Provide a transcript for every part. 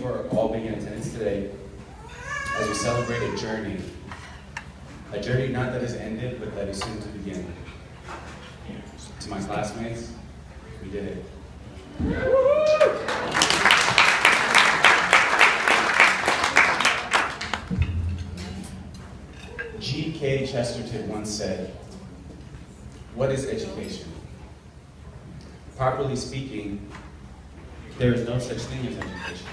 for all being in attendance today as we celebrate a journey not that has ended, but that is soon to begin. To my classmates, we did it. G.K. Chesterton once said, "What is education? Properly speaking, there is no such thing as education.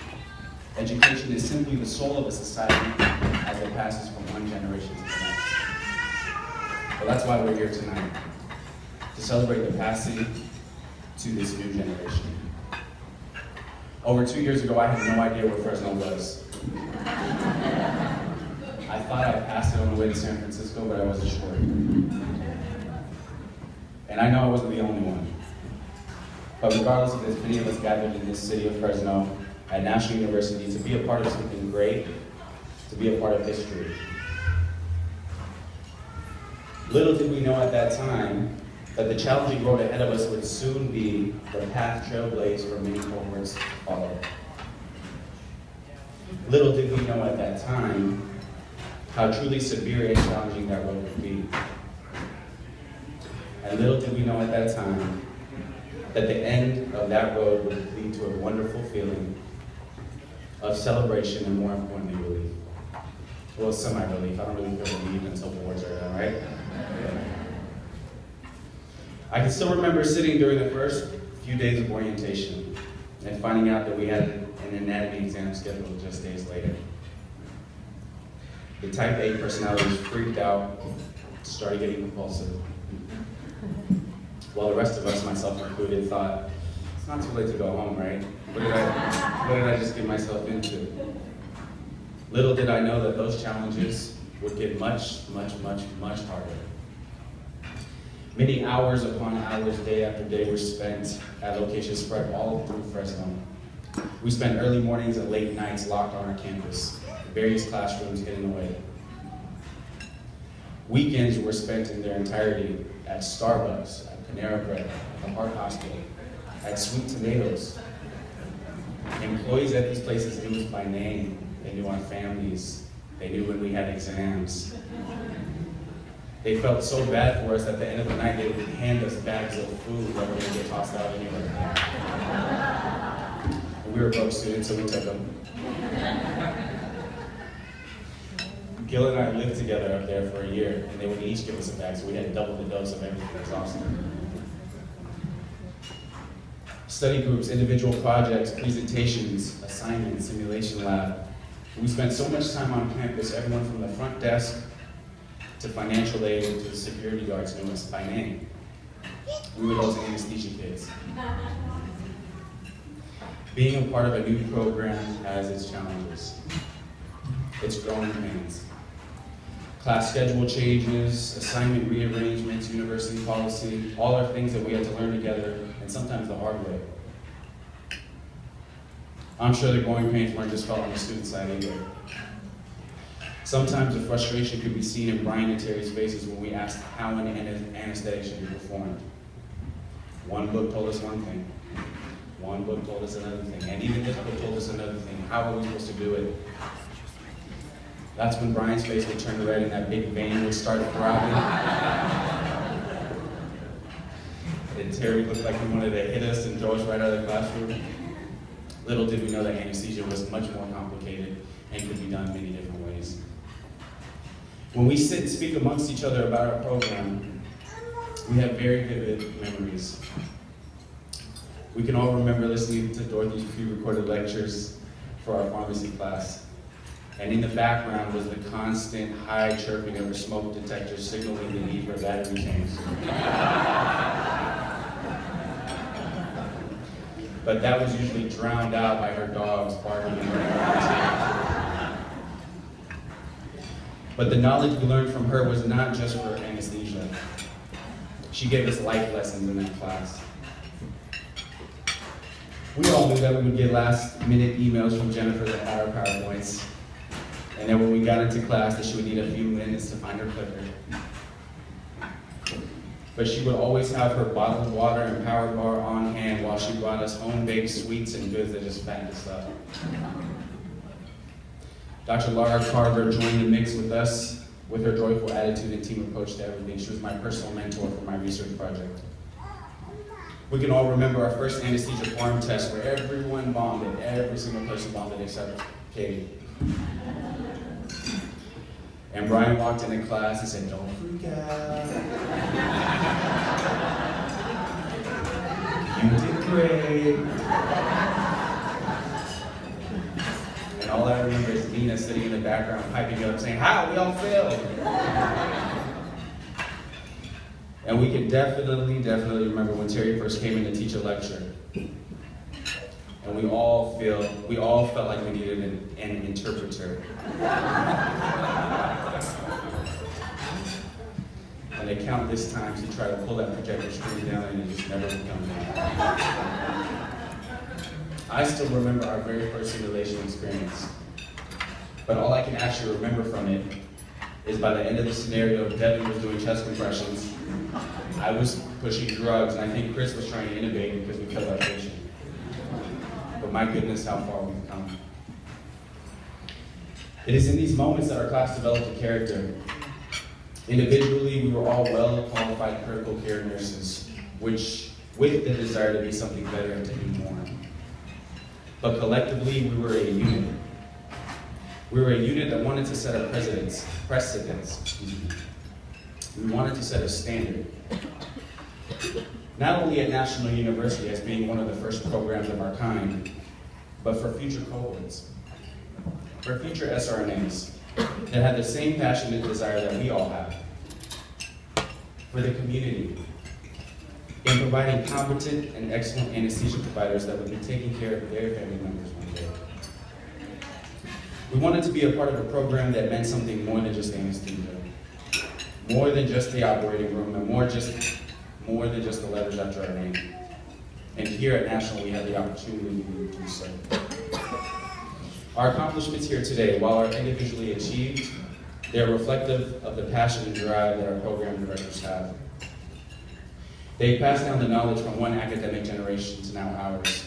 Education is simply the soul of a society as it passes from one generation to the next." Well, that's why we're here tonight, to celebrate the passing to this new generation. Over 2 years ago, I had no idea where Fresno was. I thought I passed it on the way to San Francisco, but I wasn't sure. And I know I wasn't the only one. But regardless of this, many of us gathered in this city of Fresno at National University to be a part of something great, to be a part of history. Little did we know at that time that the challenging road ahead of us would soon be the path trailblazed for many cohorts to follow. Little did we know at that time how truly severe and challenging that road would be. And little did we know at that time that the end of that road would lead to a wonderful feeling of celebration and, more importantly, relief. Well, semi-relief. I don't really feel relieved until the words are done, right? Yeah. I can still remember sitting during the first few days of orientation and finding out that we had an anatomy exam scheduled just days later. The type A personalities freaked out, started getting impulsive, while the rest of us, myself included, thought, it's not too late to go home, right? What did I just get myself into? Little did I know that those challenges would get much, much, much, much harder. Many hours upon hours, day after day, were spent at locations spread all through Fresno. We spent early mornings and late nights locked on our campus, various classrooms hidden away. Weekends were spent in their entirety at Starbucks, at Panera Bread, at the Heart Hospital, at Sweet Tomatoes. Employees at these places knew us by name. They knew our families. They knew when we had exams. They felt so bad for us at the end of the night they would hand us bags of food that were going to get tossed out anyway. We were broke students, so we took them. Gil and I lived together up there for a year, and they would each give us a bag, so we had double the dose of everything. It was awesome. Study groups, individual projects, presentations, assignments, simulation lab. We spent so much time on campus, everyone from the front desk to financial aid to the security guards knew us by name. We were those anesthesia kids. Being a part of a new program has its challenges, its growing pains. Class schedule changes, assignment rearrangements, university policy, all are things that we had to learn together, and sometimes the hard way. I'm sure the growing pains weren't just felt on the student side either. Sometimes the frustration could be seen in Brian and Terry's faces when we asked how an anesthetic should be performed. One book told us one thing, one book told us another thing, and even this book told us another thing. How are we supposed to do it? That's when Brian's face would turn red and that big vein would start throbbing. And Terry looked like he wanted to hit us and throw us right out of the classroom. Little did we know that anesthesia was much more complicated and could be done many different ways. When we sit and speak amongst each other about our program, we have very vivid memories. We can all remember listening to Dorothy's pre-recorded lectures for our pharmacy class. And in the background was the constant high chirping of her smoke detector signaling the need for battery change. But that was usually drowned out by her dogs barking and running. But the knowledge we learned from her was not just for anesthesia. She gave us life lessons in that class. We all knew that we would get last-minute emails from Jennifer that had our PowerPoints. And then when we got into class, that she would need a few minutes to find her clicker. But she would always have her bottled water and power bar on hand while she brought us home-baked sweets and goods that just fattened us up. Dr. Laura Carver joined the mix with us with her joyful attitude and team approach to everything. She was my personal mentor for my research project. We can all remember our first anesthesia form test where everyone vomited, every single person vomited except Katie. And Brian walked into class and said, "Don't freak out. You did great." And all I remember is Nina sitting in the background piping up saying, "How? We all failed." And we can definitely remember when Terry first came in to teach a lecture. And we all felt like we needed an interpreter. And they countless times he tried to pull that projector screen down and it just never would come down. I still remember our very first simulation experience. But all I can actually remember from it is by the end of the scenario, Devin was doing chest compressions, I was pushing drugs, and I think Chris was trying to innovate because we killed our patient. But my goodness, how far we've come. It is in these moments that our class developed a character. Individually, we were all well-qualified critical care nurses, which with the desire to be something better and to be more. But collectively, we were a unit. We were a unit that wanted to set a precedence. We wanted to set a standard. Not only at National University as being one of the first programs of our kind, but for future cohorts, for future SRNAs that had the same passionate desire that we all have, for the community, in providing competent and excellent anesthesia providers that would be taking care of their family members one day. We wanted to be a part of a program that meant something more than just anesthesia, more than just the operating room, and more than just the letters after our name. And here at National, we had the opportunity to do so. Our accomplishments here today, while are individually achieved, they're reflective of the passion and drive that our program directors have. They pass down the knowledge from one academic generation to now ours.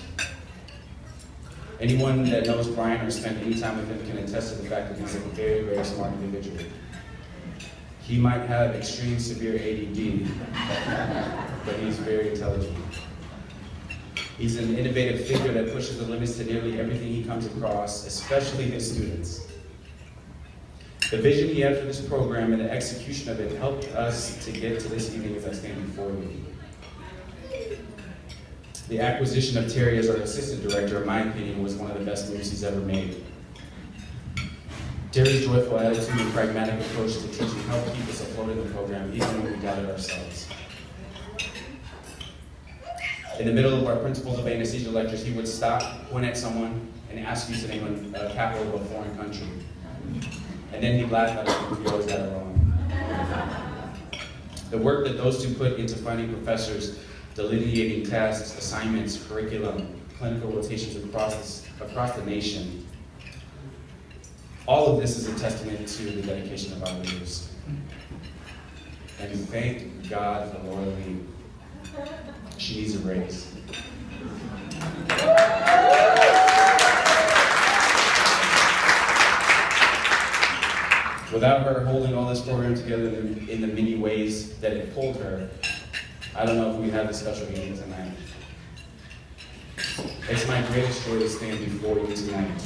Anyone that knows Brian or spent any time with him can attest to the fact that he's a very, very smart individual. He might have extreme severe ADD, but he's very intelligent. He's an innovative figure that pushes the limits to nearly everything he comes across, especially his students. The vision he had for this program and the execution of it helped us to get to this evening as I stand before you. The acquisition of Terry as our assistant director, in my opinion, was one of the best moves he's ever made. Terry's joyful attitude and pragmatic approach to teaching helped keep us afloat in the program, even when we doubted ourselves. In the middle of our Principles of Anesthesia lectures, he would stop, point at someone, and ask you to name a capital of a foreign country. And then he'd laugh at us if we always got it wrong. The work that those two put into finding professors, delineating tasks, assignments, curriculum, clinical rotations across the nation. All of this is a testament to the dedication of our leaders. And thank God for Laura Lee. She needs a raise. Without her holding all this program together in the many ways that it pulled her, I don't know if we have this special meeting tonight. It's my greatest joy to stand before you tonight.